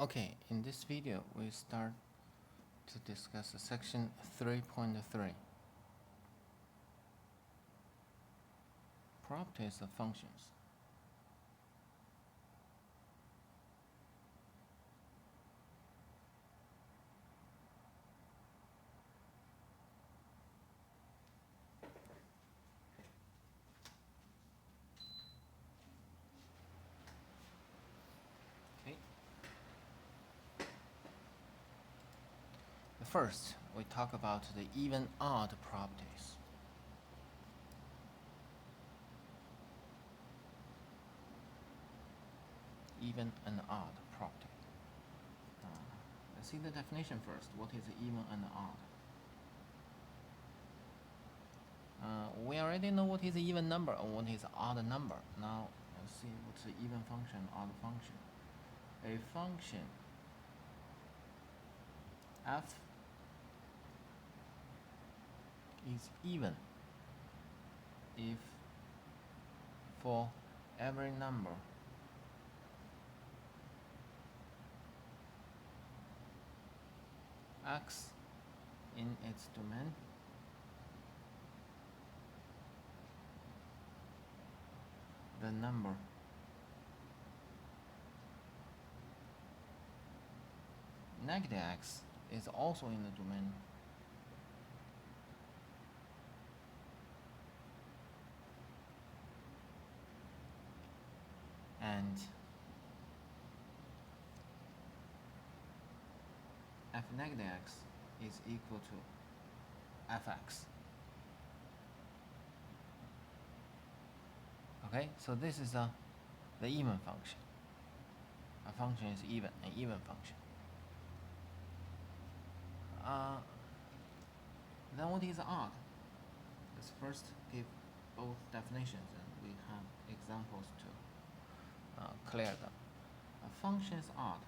Okay, in this video we start to discuss section 3.3, properties of functions. Okay. First, we talk about the even-odd properties. Even and odd property. Let's see the definition first. What is even and odd? We already know what is even number and what is odd number. Now, let's see what's the even function, odd function. A function f is even if for every number x in its domain the number negative x is also in the domain and f negative x is equal to fx. Okay, so this is the even function. A function is even, an even function. Then what is odd? Let's first give both definitions and we have examples to clear them. A function is odd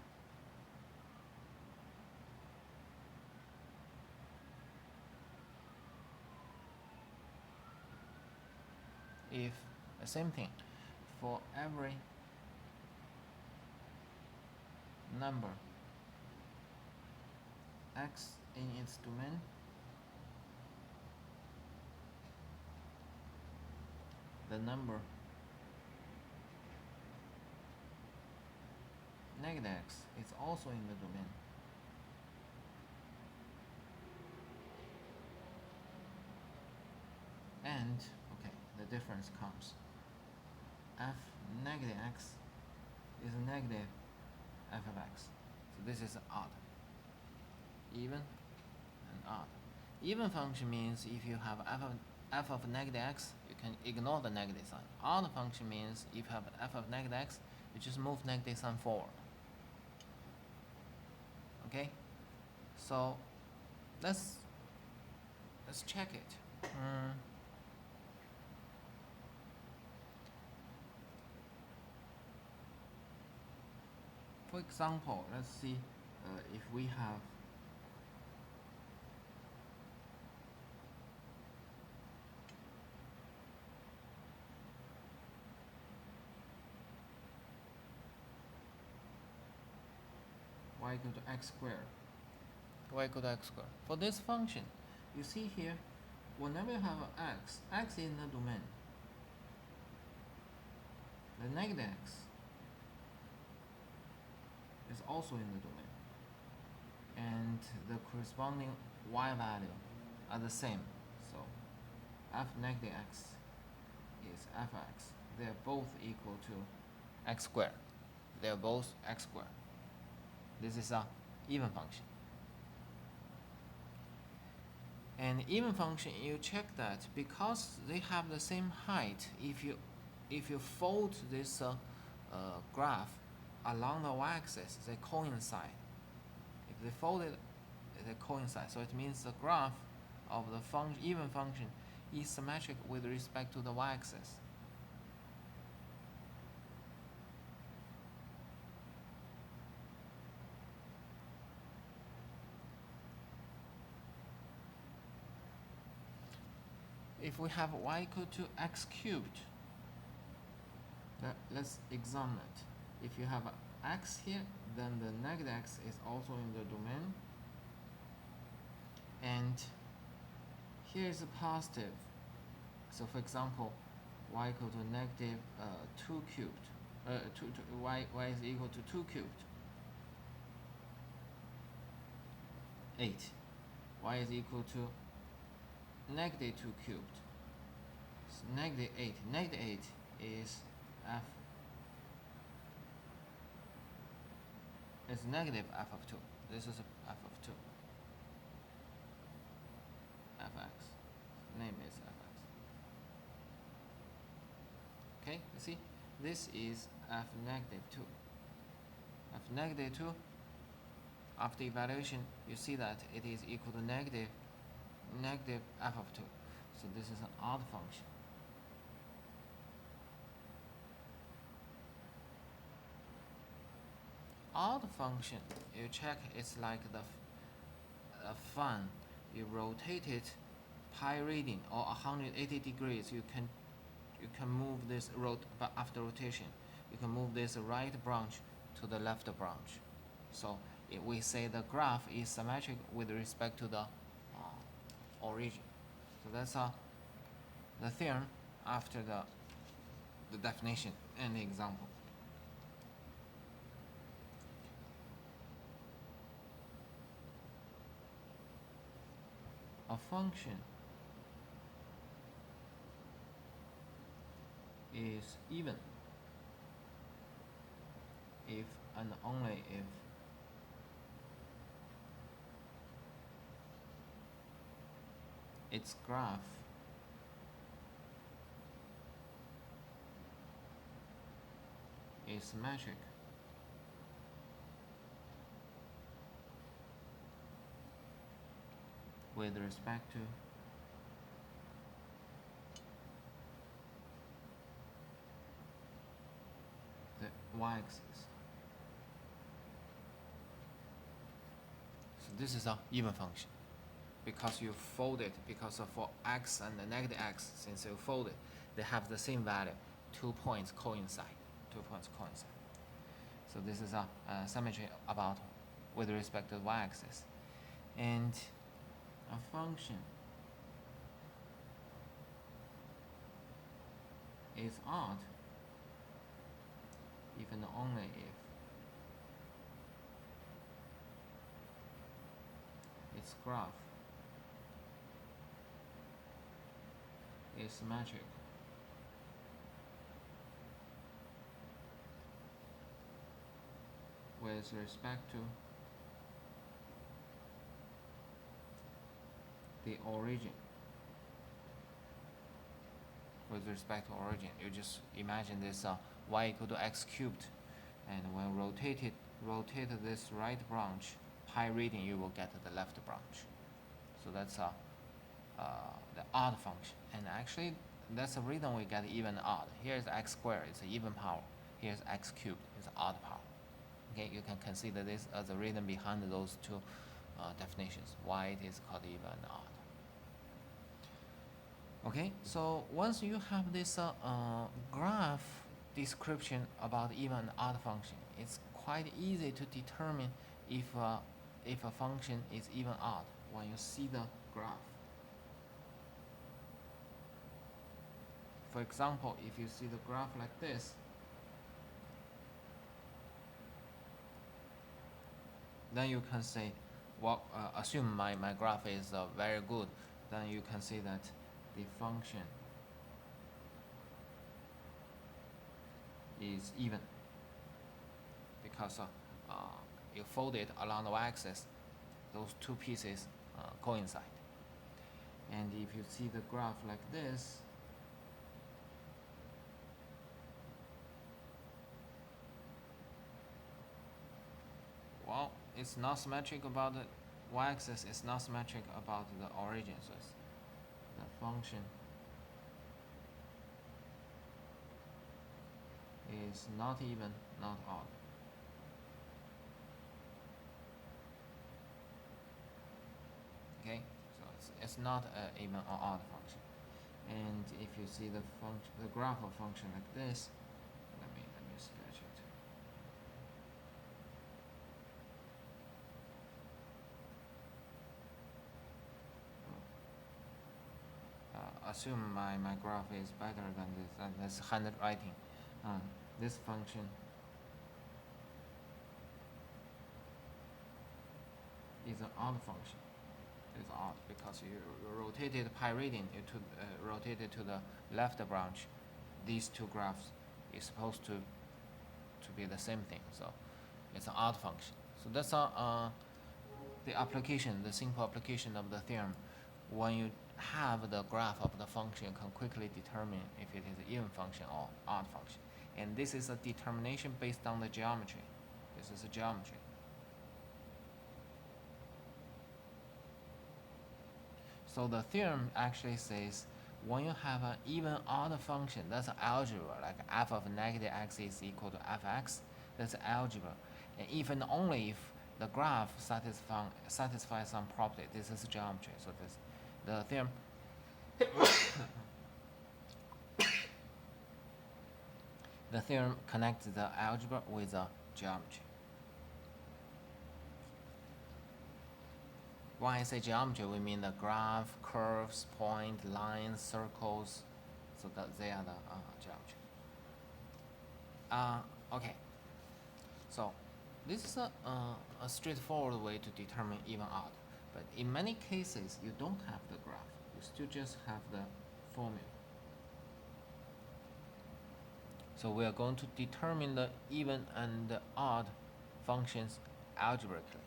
if the same thing for every number x in its domain the number negative x is also in the domain and okay, the difference comes f negative x is negative f of x. So this is odd. Even and odd. Even function means if you have f of negative x, you can ignore the negative sign. Odd function means if you have f of negative x, you just move negative sign forward. Okay? So let's check it. For example, let's see if we have y equal to x squared. Y equal to x squared. For this function, you see here, whenever you have x is in the domain, the negative x is also in the domain and the corresponding y value are the same, so f negative x is fx. They are both equal to x squared. They are both x squared. This is a even function. And even function, you check that because they have the same height, if you fold this graph along the y-axis, they coincide. If they fold it, they coincide. So it means the graph of the even function is symmetric with respect to the y-axis. If we have y equal to x cubed, let's examine it. If you have x here, then the negative x is also in the domain, and here is a positive. So for example, y equal to negative 2 cubed, y is equal to 2 cubed, 8. Y is equal to negative 2 cubed. So negative 8. Negative 8 is f. It's negative f of 2. This is f of 2. fx. Name is fx. Okay, you see? This is f negative 2. F negative 2, after evaluation, you see that it is equal to negative f of 2. So this is an odd function. Odd function, you check, it's like the fan. You rotate it pi radian or 180 degrees. You can move this but after rotation, you can move this right branch to the left branch. So if we say the graph is symmetric with respect to the origin. So that's the theorem after the definition and the example. A function is even if and only if its graph is symmetric with respect to the y-axis. So this is an even function because you fold it, because for x and the negative x, since you fold it, they have the same value. 2 points coincide. 2 points coincide. So this is a symmetry about with respect to the y-axis. And a function is odd if and only if its graph is symmetric with respect to the origin. With respect to origin, you just imagine this y equal to x cubed, and when rotate this right branch pi radian, you will get the left branch. So that's the odd function, and actually that's the reason we get even odd. Here's x squared, it's an even power. Here's x cubed, it's an odd power. Okay, you can consider this as the reason behind those two definitions, why it is called even and odd. Okay, so once you have this graph description about even and odd function, it's quite easy to determine if a function is even odd when you see the graph. For example, if you see the graph like this, then you can say, well, assume my graph is very good, then you can say that the function is even because you fold it along the y-axis, those two pieces coincide. And if you see the graph like this, well, it's not symmetric about the y-axis, it's not symmetric about the origin, so it's the function is not even, not odd. Okay, so it's not an even or odd function. And if you see the graph of function like this, let me stretch it. assume my graph is better than this handwriting. This function is an odd function. It's odd because you rotated pi radian, rotated to the left branch. These two graphs is supposed to be the same thing, so it's an odd function. So that's the application, the simple application of the theorem. When you have the graph of the function, you can quickly determine if it is an even function or odd function. And this is a determination based on the geometry. This is a geometry. So the theorem actually says when you have an even odd function, that's algebra, like f of negative x is equal to fx, that's algebra. And if and only if the graph satisfies some property, this is geometry. So this, the theorem the theorem connects the algebra with the geometry. When I say geometry, we mean the graph, curves, point, lines, circles. So that they are the geometry. Okay. So this is a straightforward way to determine even odd. But in many cases, you don't have the graph. You still just have the formula. So we are going to determine the even and the odd functions algebraically.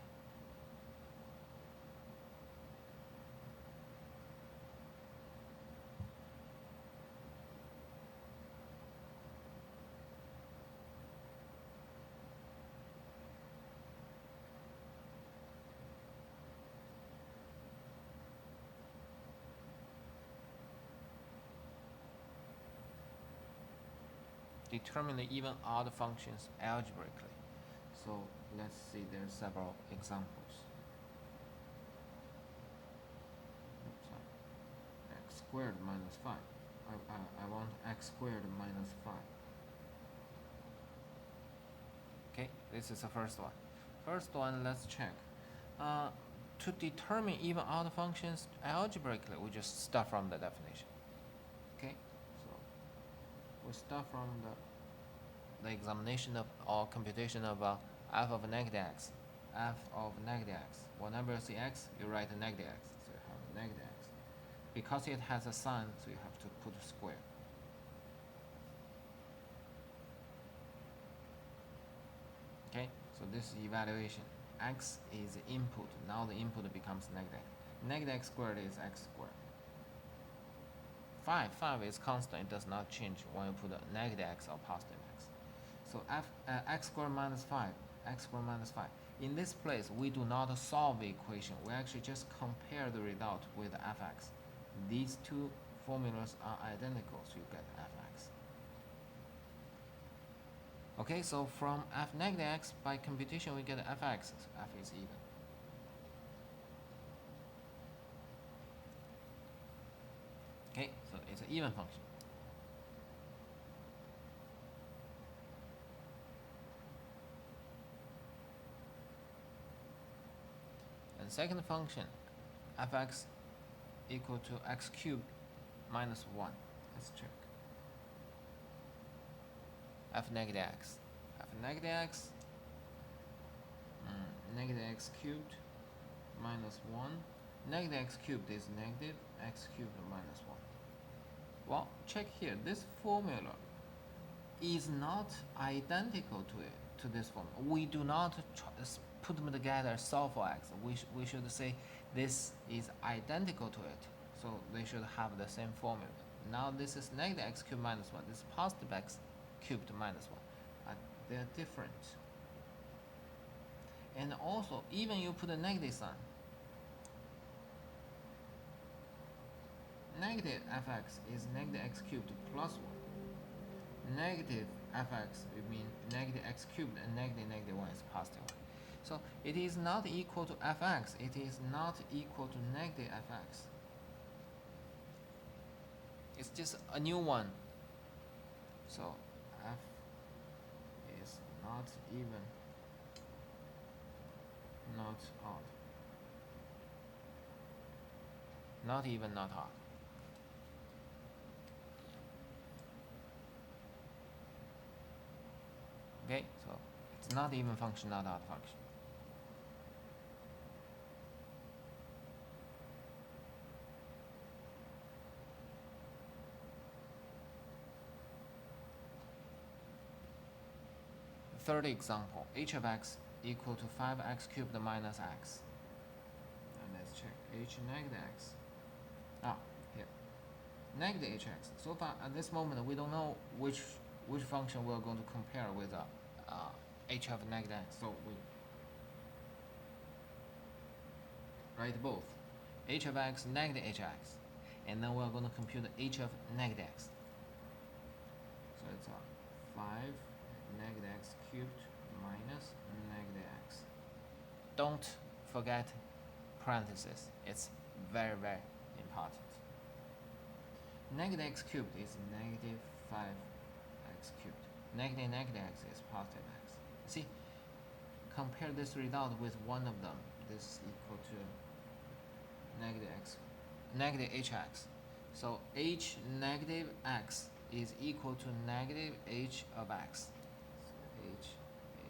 Determine the even odd functions algebraically. So let's see, there are several examples. X squared minus 5. I want x squared minus 5. Okay, this is the first one. First one, let's check. To determine even odd functions algebraically, we just start from the definition. Okay, so we start from the examination of or computation of f of negative x. F of negative x. Whenever you see x, you write a negative x. So you have a negative x. Because it has a sign, so you have to put a square. Okay, so this is evaluation. X is input. Now the input becomes negative. Negative x squared is x squared. 5 is constant. It does not change when you put a negative x or positive x. So x squared minus 5, x squared minus 5. In this place, we do not solve the equation. We actually just compare the result with fx. These two formulas are identical, so you get fx. Okay, so from f negative x, by computation, we get fx. So f is even. Okay, so it's an even function. And second function, fx equal to x cubed minus 1. Let's check. F negative x. F negative x, negative x cubed minus 1. Negative x cubed is negative x cubed minus 1. Well, check here. This formula is not identical to this formula. We do not put them together, solve for x. We should say this is identical to it. So they should have the same formula. Now this is negative x cubed minus 1. This is positive x cubed minus 1. They are different. And also, even you put a negative sign, negative fx is negative x cubed plus 1. Negative fx, it means negative x cubed, and negative 1 is positive 1. So it is not equal to fx, it is not equal to negative fx. It's just a new one. So f is not even, not odd. Not even, not odd. Okay, so it's not even function, not odd function. Third example, h of x equal to 5x cubed minus x. And let's check h negative x. Here. Negative hx. So far, at this moment, we don't know which function we're going to compare with h of negative x. So we write both. H of x, negative hx. And then we're going to compute h of negative x. So it's 5 negative x cubed minus negative x. Don't forget parentheses. It's very, very important. Negative x cubed is negative 5x cubed. Negative x is positive x. See, compare this result with one of them. This is equal to negative hx. So h negative x is equal to negative h of x. So h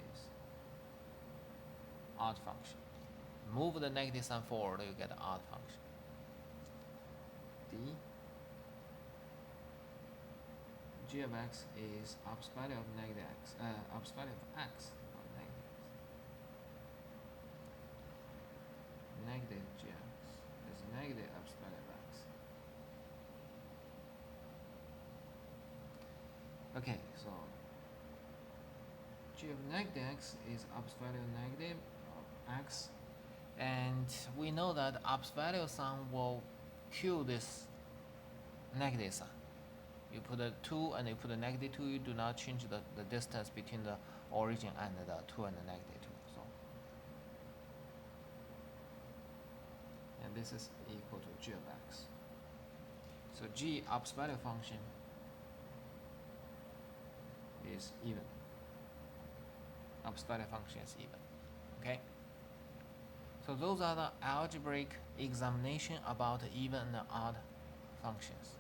is odd function. Move the negative sign forward, you get odd function. D g of x is opposite value of negative x, opposite value of x, not negative x. Negative g of x is negative opposite value of x. Okay, so g of negative x is opposite value of negative of x, and we know that opposite value sign will kill this negative sign. You put a 2 and you put a negative 2, you do not change the distance between the origin and the 2 and the negative 2. So, and this is equal to g of x. So g opposite value function is even. Opposite value function is even. Okay? So those are the algebraic examination about even and odd functions.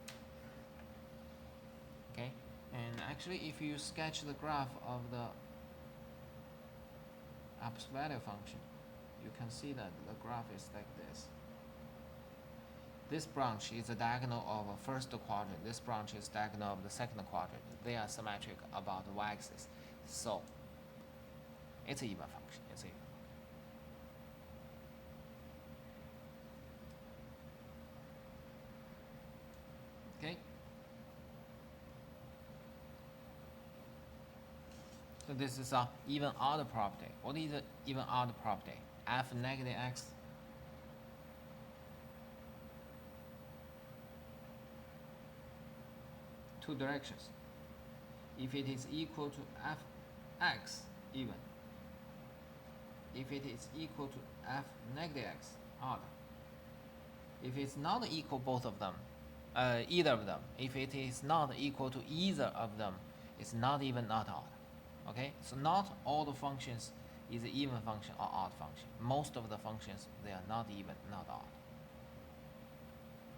Okay, and actually if you sketch the graph of the opposite value function, you can see that the graph is like this. This branch is a diagonal of a first quadrant. This branch is diagonal of the second quadrant. They are symmetric about the y-axis. So it's an even function. It's even. Okay. So this is a even odd property. What is an even odd property? F negative x two directions. If it is equal to fx even. If it is equal to f negative x odd. If it's not equal both of them, either of them. If it is not equal to either of them, it's not even not odd. Okay, so not all the functions is an even function or odd function. Most of the functions, they are not even, not odd.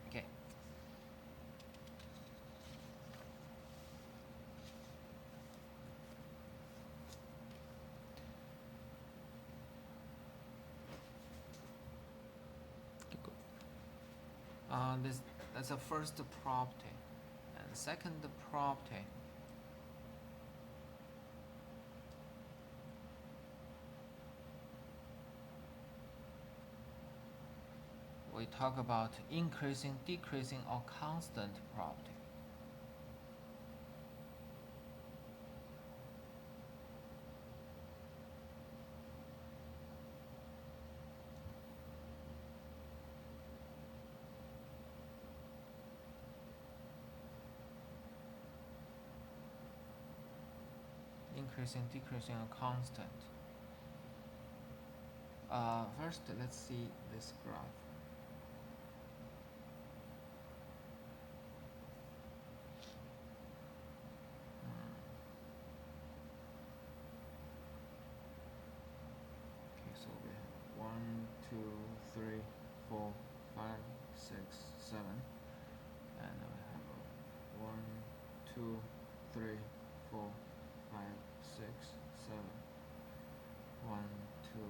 Okay. That's a first property, and second property. We talk about increasing, decreasing, or constant property. Increasing, decreasing, or constant. First, let's see this graph. Okay, so we have 1, 2, 3, 4, 5, 6, 7, and we have 1, 2, 3, 4, 5, 6, 2,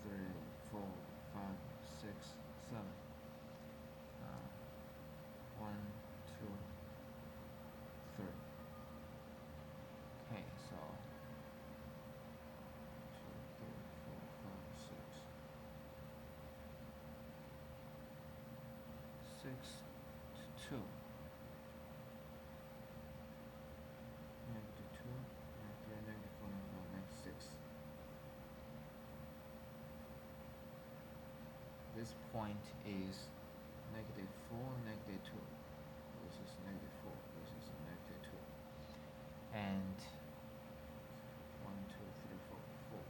3, 4, 5, 6, 7. 1, 2, 3. Okay, so 2, 3, 4, 5, 6. 6 to 2. Negative 2, negative 3, negative 4, negative 5, negative 6. This point is negative 4, negative 2. This is negative 4, this is negative 2. And 1, 2, 3, 4, 4.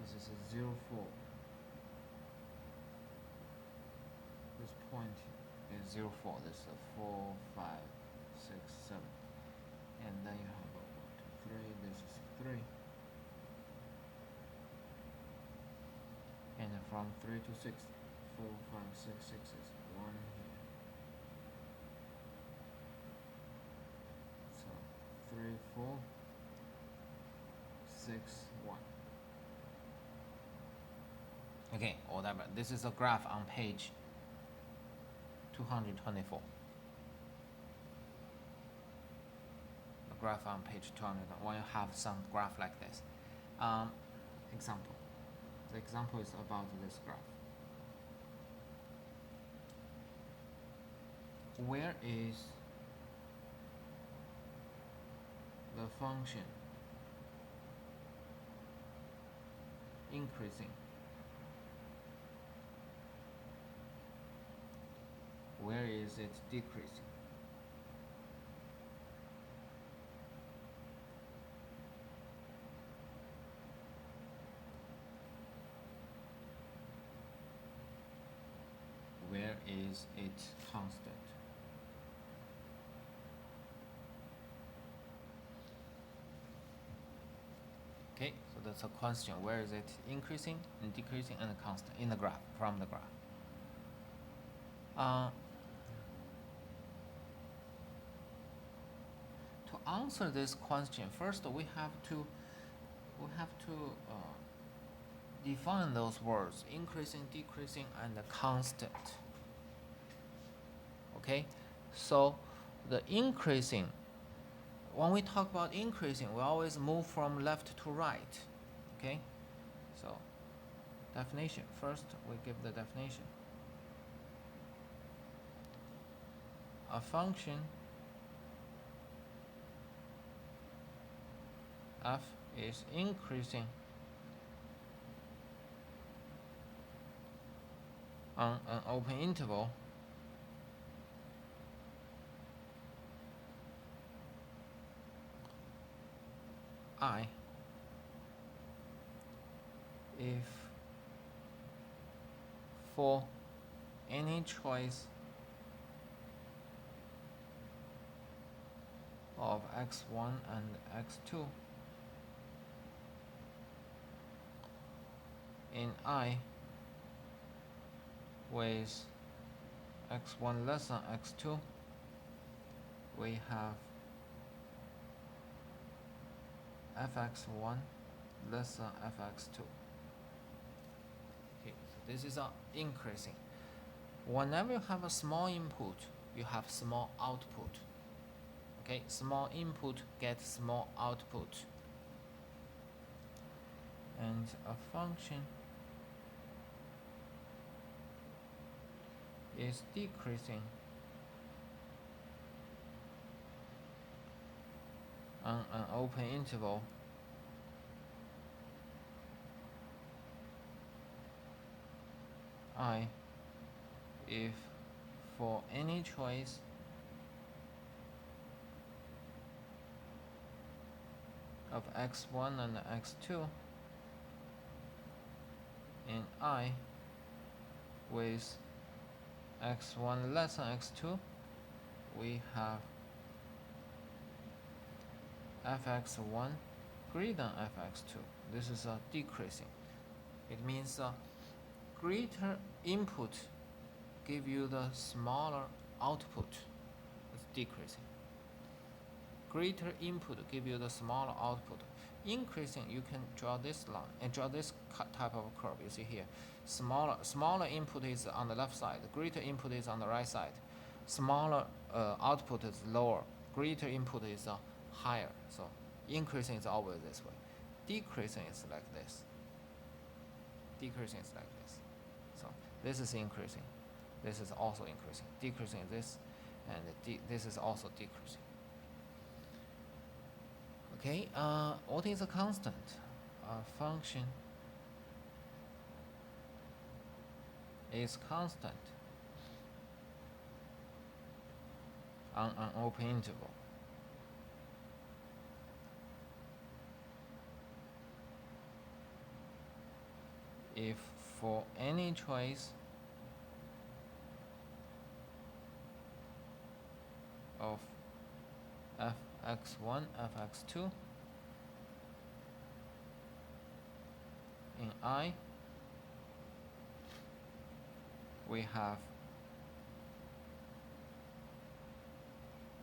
This is a 0, 4. This point is 0, 4. This is a 4, 5, 6, 7. And then you have a 1, 2, 3. This is 3. And from 3 to 6, 4, 5, 6, 6 is 1 here. So 3, 4, 6, 1. Okay, whatever. This is a graph on page 224. A graph on page 200. When you have some graph like this. Example. The example is about this graph. Where is the function increasing? Where is it decreasing? Where is it constant? Okay, so that's a question. Where is it increasing and decreasing and constant in the graph, from the graph? To answer this question, first we have to define those words: increasing, decreasing, and constant. Okay, so the increasing, when we talk about increasing, we always move from left to right. Okay, so definition. First, we give the definition. A function f is increasing on an open interval I if for any choice of x1 and x2 in I with x1 less than x2, we have fx1 less than fx2. Okay, so this is increasing. Whenever you have a small input, you have small output. Okay, small input gets small output. And a function is decreasing on an open interval I if for any choice of x1 and x2 in I with x1 less than x2, we have fx1 greater than fx2. This is a decreasing. It means greater input give you the smaller output. It's decreasing. greater input give you the smaller output. Increasing, you can draw this line and draw this type of curve. You see here, smaller input is on the left side, greater input is on the right side. Smaller output is lower, greater input is higher. So increasing is always this way. Decreasing is like this. Decreasing is like this. So this is increasing. This is also increasing. Decreasing is this, and this is also decreasing. Okay, what is a constant? A function is constant on an open interval. If for any choice of fx1, fx2 in I, we have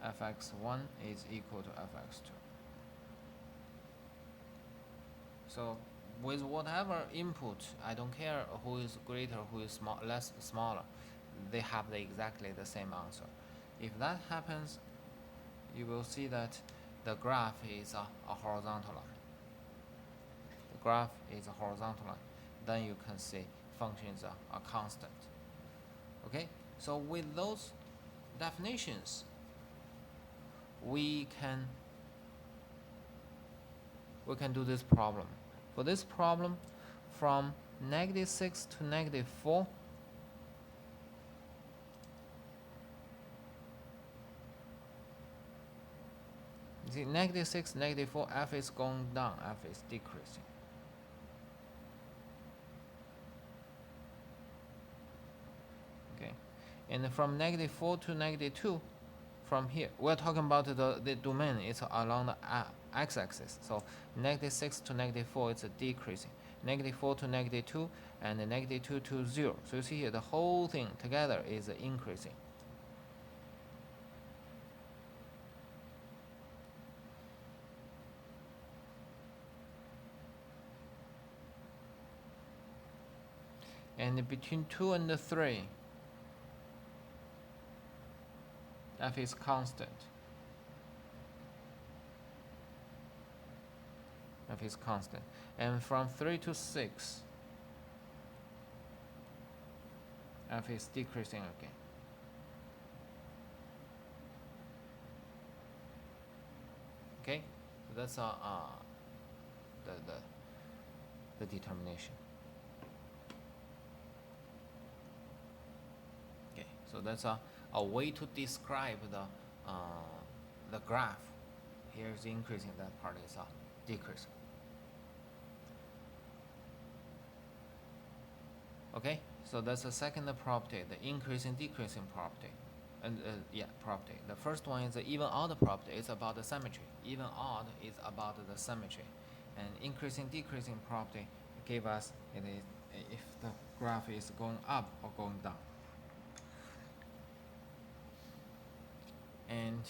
fx1 is equal to fx2. So with whatever input, I don't care who is greater, who is smaller, they have exactly the same answer. If that happens, you will see that the graph is a horizontal line. The graph is a horizontal line. Then you can see functions are constant. Okay, so with those definitions, we can do this problem. For this problem, from -6 to -4, you see -6, -4, f is going down, f is decreasing. Okay, and from -4 to -2, from here, we're talking about the domain. It's along the x-axis. So -6 to -4, it's a decreasing. -4 to -2, and -2 to 0. So you see here, the whole thing together is increasing. And between 2 and 3, f is constant. F is constant. And from 3 to 6, f is decreasing again. Okay, so that's the determination. Okay, so that's a way to describe the graph. Here is increasing, that part is decreasing. Okay, so that's the second property, the increasing decreasing property. And property. The first one is the even odd property. It's about the symmetry. Even odd is about the symmetry, and increasing decreasing property give us it is if the graph is going up or going down. And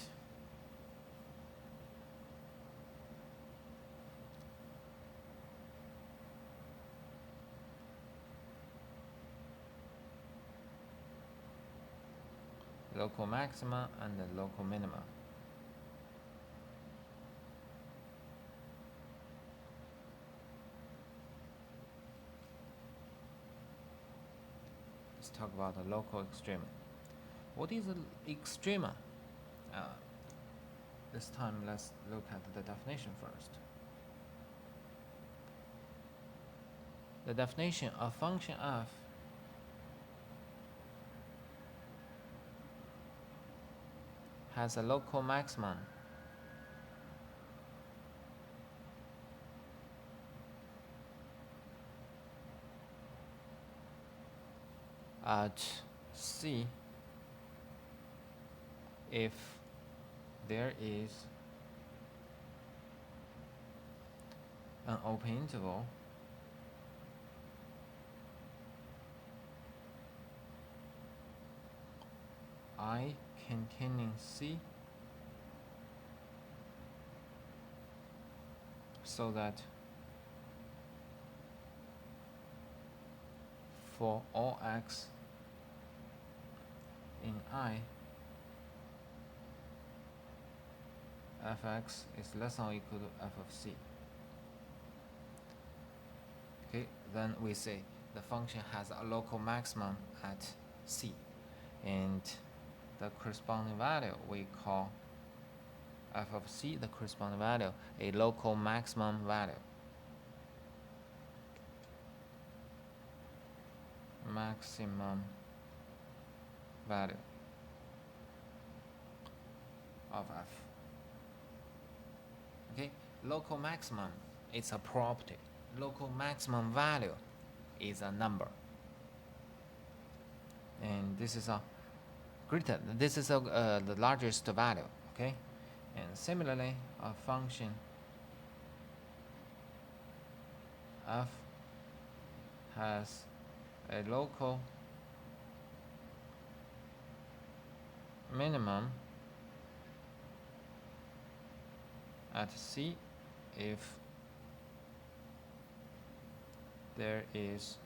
local maxima and the local minima. Let's talk about the local extrema. What is an extrema? This time let's look at the definition first. The definition of function f has a local maximum at C if there is an open interval I containing C so that for all x in I, fx is less than or equal to f of c. Okay, then we say the function has a local maximum at c, and the corresponding value we call f of c, the corresponding value, a local maximum value. Maximum value of f. Okay, local maximum is a property. Local maximum value is a number, and this is a greater. This is the largest value. Okay, and similarly, a function f has a local minimum at c if there is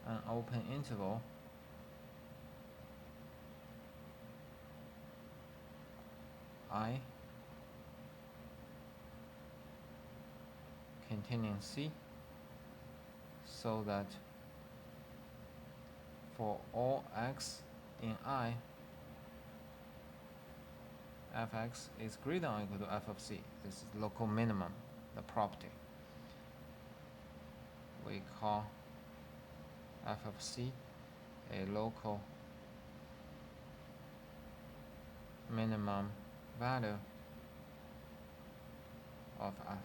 an open interval I containing c, so that for all x in I, fx is greater than or equal to f of c. This is local minimum, the property. We call f of c a local minimum value of f.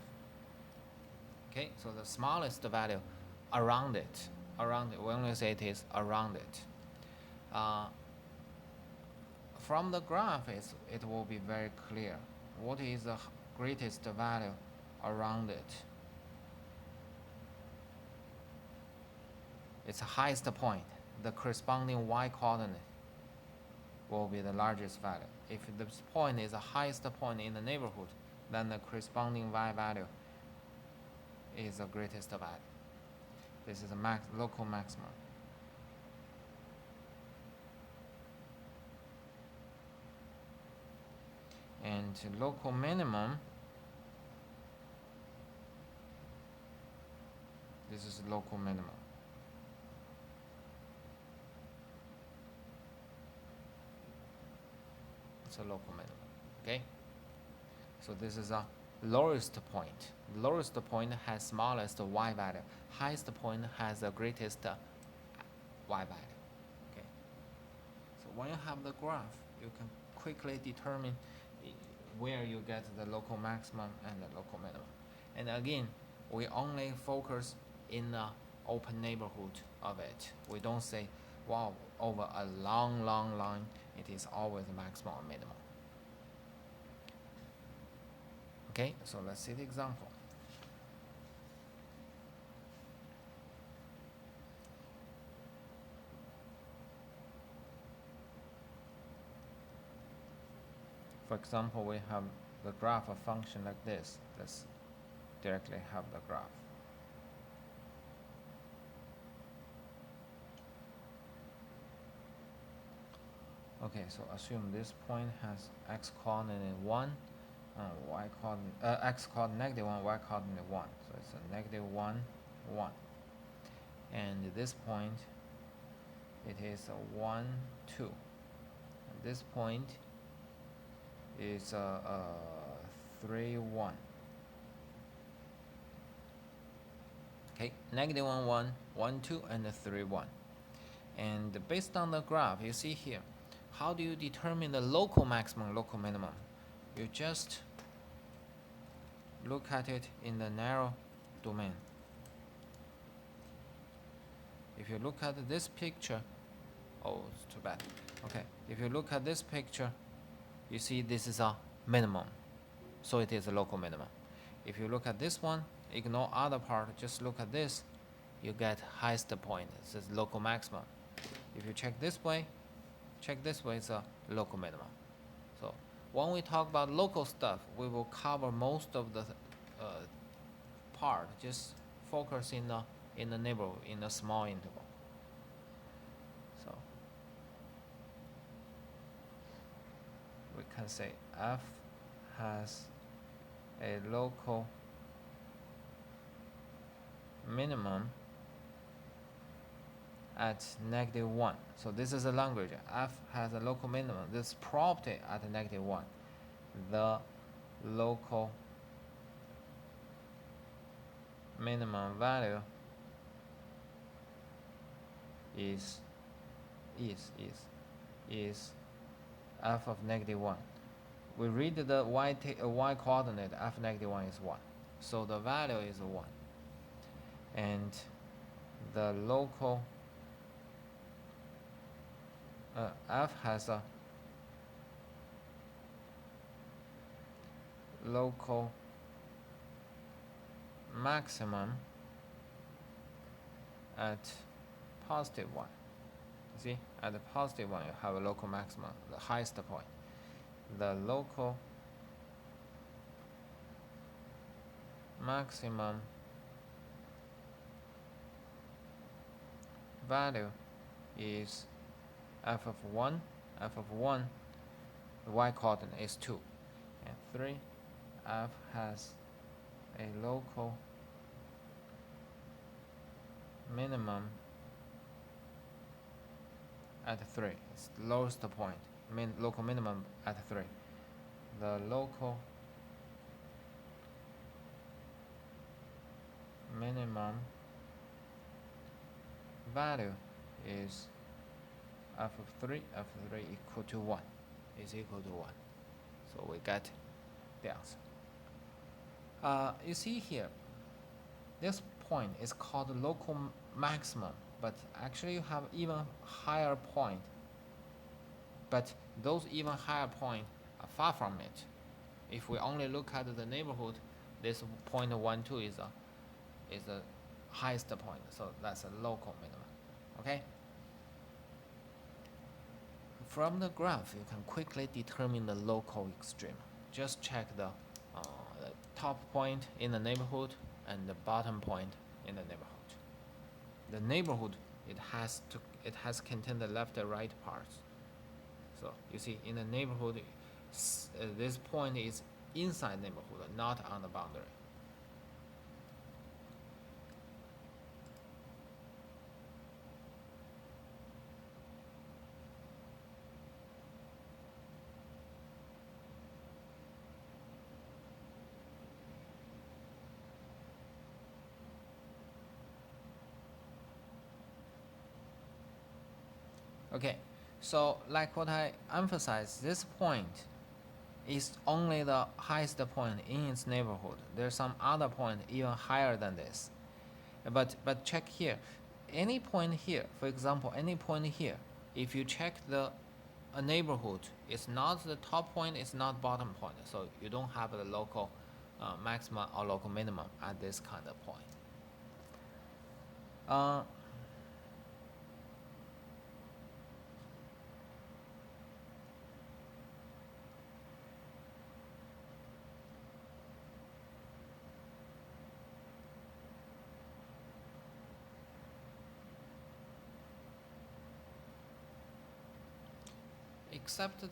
Okay, so the smallest value around it, when we say it is around it. From the graph, it will be very clear what is the greatest value around it. It's the highest point. The corresponding y-coordinate will be the largest value. If this point is the highest point in the neighborhood, then the corresponding y value is the greatest value. This is a local maximum. And local minimum, this is local minimum. It's a local minimum, okay? So this is a lowest point. Lowest point has smallest y value. Highest point has the greatest y value, okay? So when you have the graph, you can quickly determine where you get the local maximum and the local minimum. And again, we only focus in the open neighborhood of it. We don't say, wow, over a long line, it is always maximum or minimum. Okay, so let's see the example. For example, we have the graph of function like this. Let's directly have the graph. Okay, so assume this point has x coordinate 1, y coordinate, x coordinate -1, y coordinate 1. So it's a -1, 1. And this point, it is a 1, 2. And this point is 3, 1. Okay, -1, 1, 1, 2, and 3, 1. And based on the graph, you see here, how do you determine the local maximum, local minimum? You just look at it in the narrow domain. If you look at this picture, oh, it's too bad. Okay, if you look at this picture, you see this is a minimum, so it is a local minimum. If you look at this one, ignore other part, just look at this, you get highest point. This is local maximum. If you check this way, it's a local minimum. So when we talk about local stuff, we will cover most of the part. Just focus in the neighborhood, in a small interval. So we can say f has a local minimum at -1. So this is a language. F has a local minimum. This property at -1. The local minimum value is f of -1. We read the y coordinate, f -1 is 1. So the value is 1. And the local f has a local maximum at +1. You see, at the +1 you have a local maximum, the highest point. The local maximum value is f of 1. F of 1, the y coordinate is 2. And 3, f has a local minimum at 3. It's the lowest point. Local minimum at 3. The local minimum value is f of 3. F of 3 equal to 1. Is equal to 1. So we get the answer. You see here, this point is called the local maximum, but actually you have even higher point. But those even higher point are far from it. If we only look at the neighborhood, this 0.12 is the highest point. So that's a local minimum. Okay. From the graph, you can quickly determine the local extreme. Just check the top point in the neighborhood and the bottom point in the neighborhood. The neighborhood, it has contained the left and right parts. So you see, in the neighborhood, this point is inside neighborhood, not on the boundary. Okay, so like what I emphasized, this point is only the highest point in its neighborhood. There's some other point even higher than this. But check here, any point here, for example, any point here, if you check a neighborhood, it's not the top point, it's not bottom point. So you don't have the local maximum or local minimum at this kind of point. Except,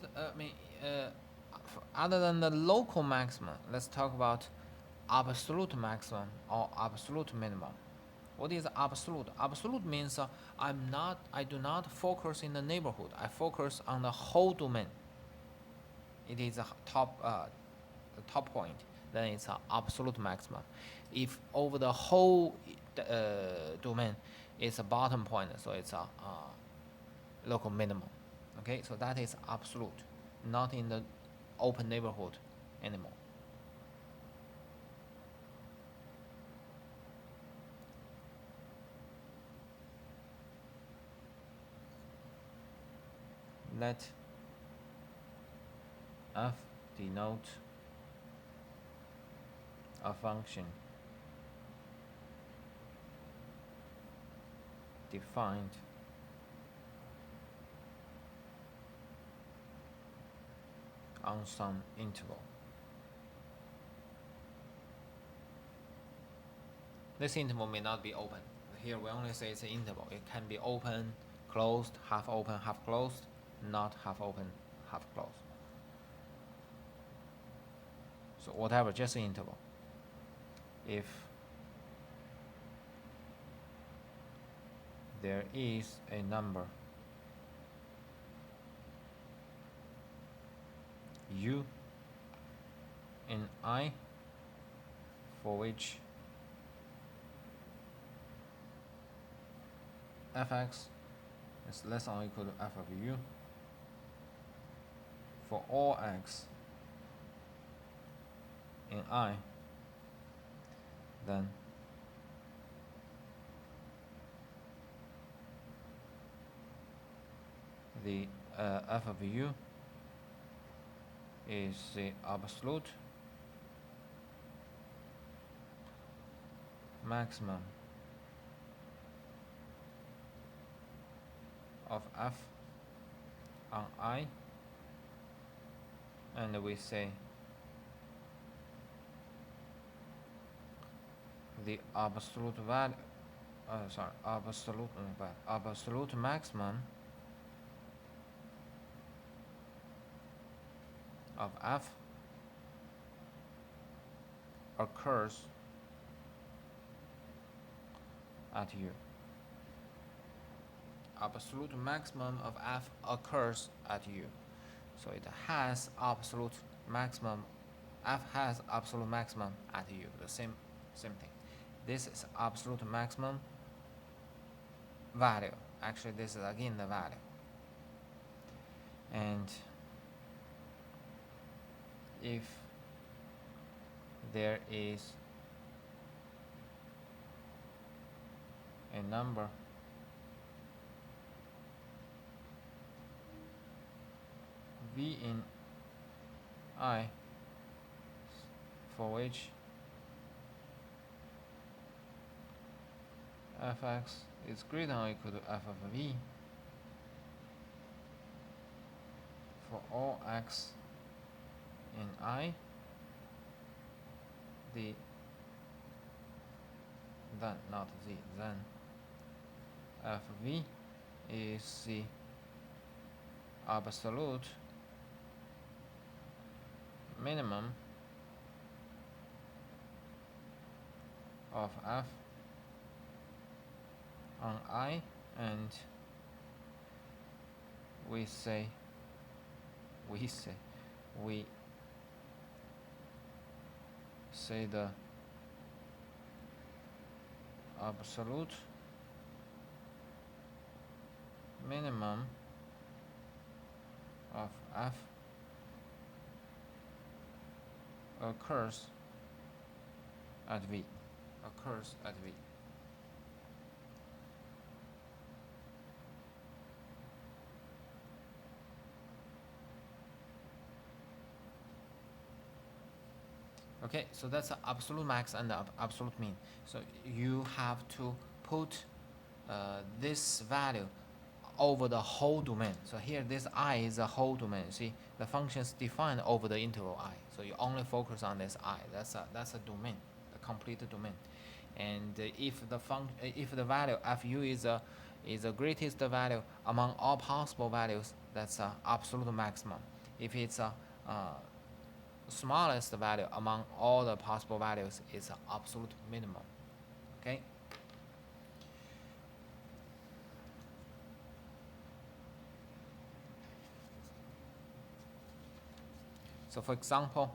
other than the local maximum, let's talk about absolute maximum or absolute minimum. What is absolute? Absolute means I do not focus in the neighborhood. I focus on the whole domain. It is a the top point. Then it's an absolute maximum. If over the whole domain, it's a bottom point, so it's a local minimum. Okay, so that is absolute, not in the open neighborhood anymore. Let f denote a function defined on some interval. This interval may not be open. Here we only say it's an interval. It can be open, closed, half open, half closed, not half open, half closed. So whatever, just an interval. If there is a number u in I for which fx is less than or equal to f of u for all x in I, then the f of u is the absolute maximum of f on I, and we say the absolute value absolute maximum of f occurs at u. Absolute maximum of f occurs at u. So it has absolute maximum, f has absolute maximum at u, the same thing. This is absolute maximum value. Actually, this is again the value. And if there is a number v in I for which fx is greater than or equal to f of v for all x in I, then not z, then f of v is the absolute minimum of f on I, and we say the absolute minimum of f occurs at v. Okay, so that's the absolute max and the absolute mean. So you have to put this value over the whole domain. So here this I is a whole domain. See, the function is defined over the interval I. So you only focus on this I. That's a domain, a complete domain. And if the value fu is the greatest value among all possible values, that's absolute maximum. If it's a smallest value among all the possible values, is absolute minimum. Okay. So for example,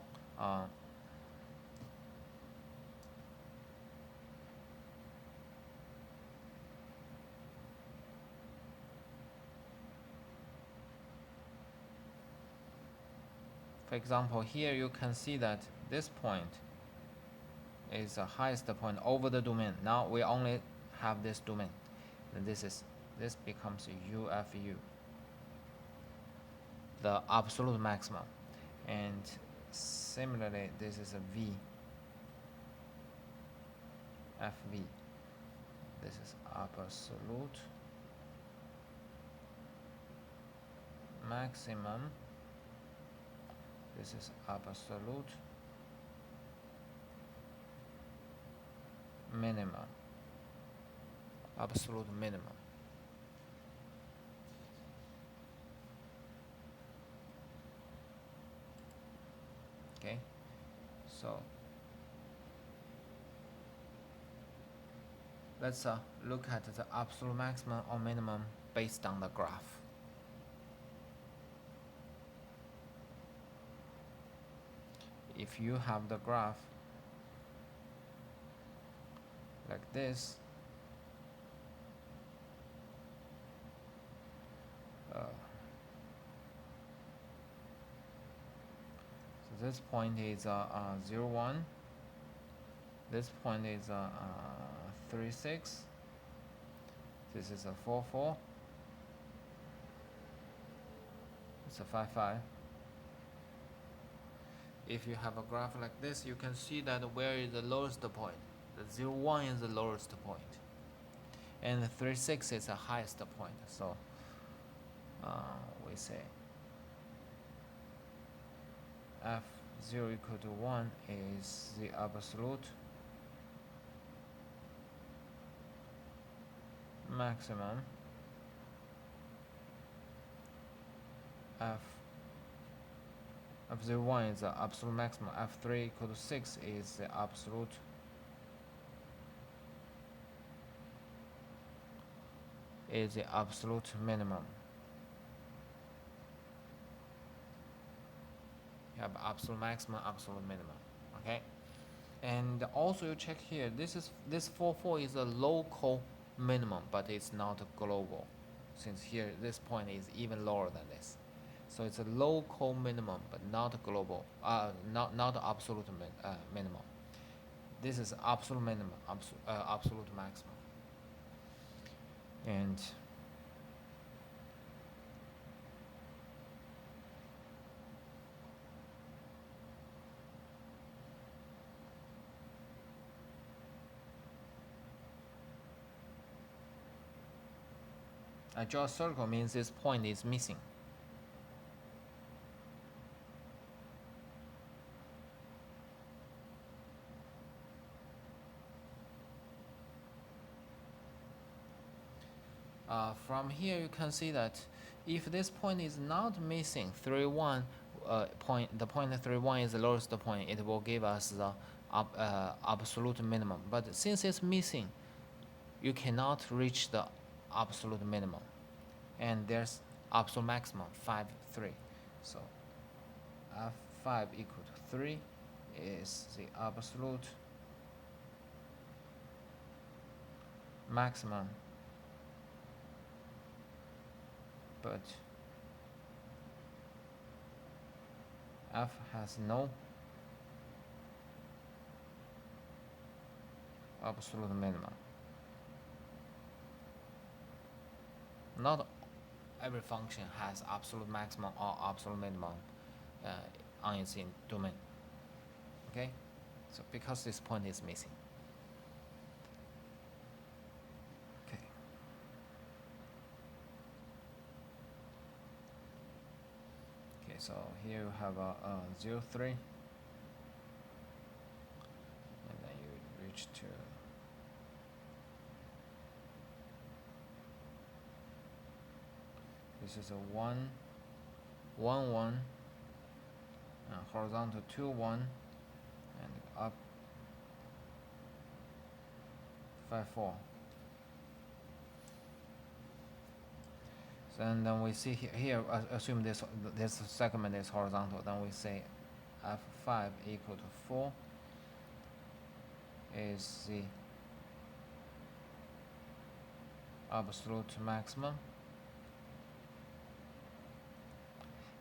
here you can see that this point is the highest point over the domain. Now we only have this domain, and this becomes UFU, the absolute maximum. And similarly, this is a V, FV. This is absolute maximum This is absolute minimum. Absolute minimum. Okay, so let's look at the absolute maximum or minimum based on the graph. If you have the graph like this, so this point is 0, 1. This point is 3, 6. This is a 4, 4. It's a 5, 5. If you have a graph like this, you can see that where is the lowest point. The 0, 1 is the lowest point, and the 3, 6 is the highest point. So we say f0 equal to 1 is the absolute maximum. F0, 1 is the absolute maximum. F3 equal to 6 is the absolute minimum. You have absolute maximum, absolute minimum. Okay, and also you check here. This 4, 4 is a local minimum, but it's not global, since here this point is even lower than this. So it's a local minimum, but not global. Not absolute minimum. This is absolute minimum, absolute maximum. And I draw a circle means this point is missing. From here you can see that if this point is not missing 3, 1 point, the point 3, 1 is the lowest point, it will give us the absolute minimum. But since it's missing, you cannot reach the absolute minimum, and there's absolute maximum 5, 3. So f5 equal to 3 is the absolute maximum, but f has no absolute minimum. Not every function has absolute maximum or absolute minimum on its domain. Okay, so because this point is missing. Okay. Okay, so here you have a 0, 3, and then you reach to this is a 1, 1, 1, horizontal 2, 1, and up 5, 4. So, and then we see here assume this segment is horizontal, then we say f5 equal to 4 is the absolute maximum.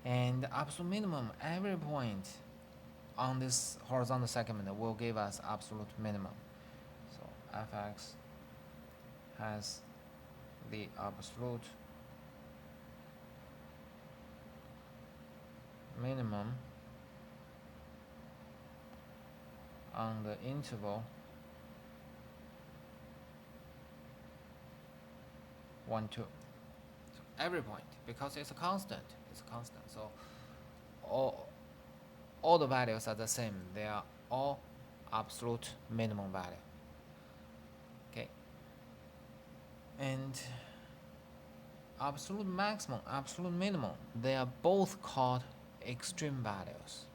And the absolute minimum, every point on this horizontal segment will give us absolute minimum. So fx has the absolute minimum on the interval 1, 2. So every point, because it's a constant. So all the values are the same. They are all absolute minimum value. Okay. And absolute maximum, absolute minimum, they are both called extreme values.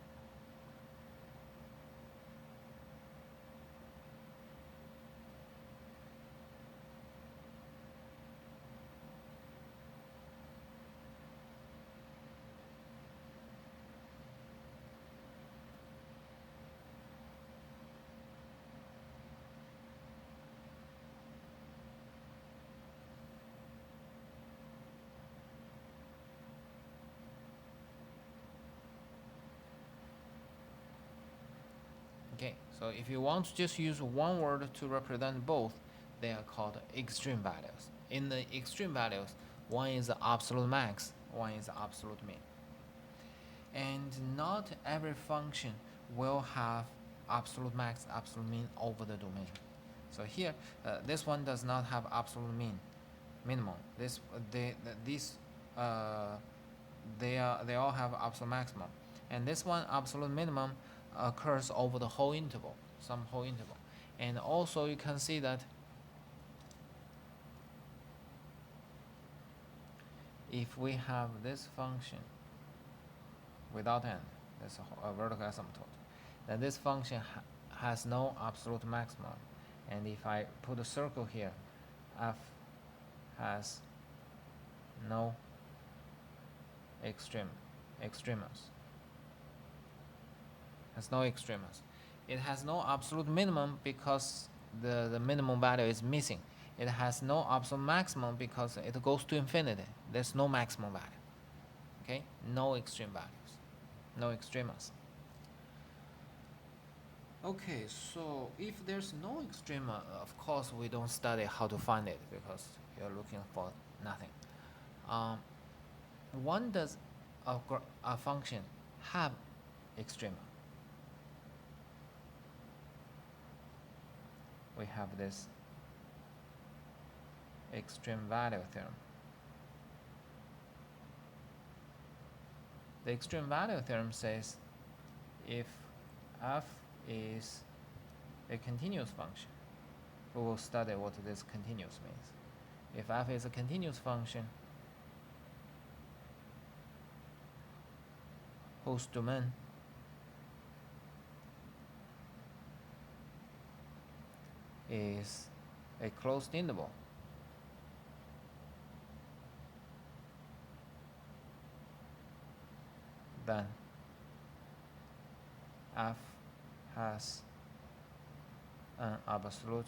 Okay, so if you want to just use one word to represent both, they are called extreme values. In the extreme values, one is the absolute max, one is the absolute min. And not every function will have absolute max, absolute min over the domain. So here, this one does not have absolute minimum. They all have absolute maximum, and this one absolute minimum occurs over the whole interval, some whole interval. And also you can see that if we have this function without end, that's a vertical asymptote, then this function has no absolute maximum. And if I put a circle here, f has no extremas. Has no extremas. It has no absolute minimum because the minimum value is missing. It has no absolute maximum because it goes to infinity. There's no maximum value. Okay? No extreme values. No extremas. Okay, so if there's no extrema, of course we don't study how to find it because you're looking for nothing. When does a function have extrema? We have this extreme value theorem. The extreme value theorem says if f is a continuous function, we will study what this continuous means. If f is a continuous function whose domain is a closed interval, then f has an absolute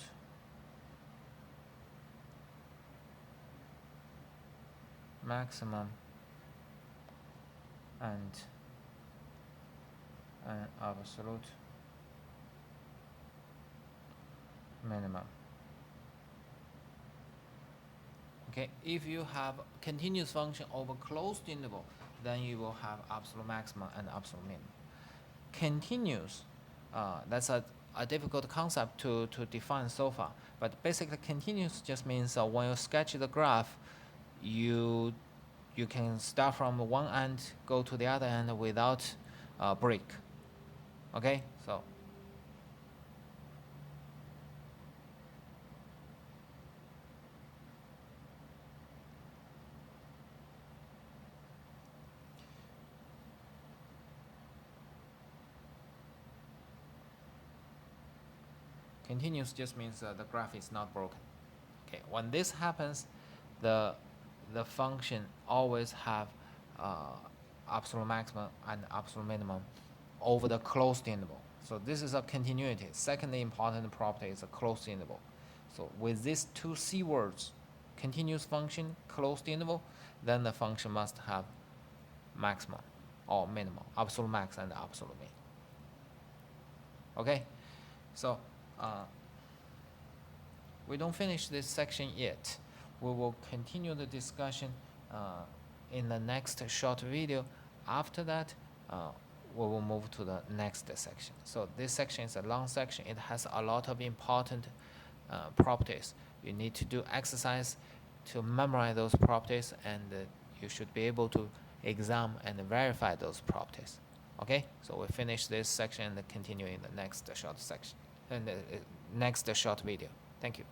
maximum and an absolute minimum. Okay, if you have continuous function over closed interval, then you will have absolute maximum and absolute minimum. Continuous, that's a difficult concept to define so far, but basically continuous just means when you sketch the graph, you can start from one end, go to the other end without break. Okay, so continuous just means the graph is not broken. Okay, when this happens, the function always have absolute maximum and absolute minimum over the closed interval. So this is a continuity. Second important property is a closed interval. So with these two C words, continuous function, closed interval, then the function must have maximum or minimum, absolute max and absolute min. Okay, so we don't finish this section yet. We will continue the discussion in the next short video. After that, we will move to the next section. So this section is a long section. It has a lot of important properties. You need to do exercise to memorize those properties, and you should be able to examine and verify those properties. Okay, so we finish this section and continue in the next short section and next short video. Thank you.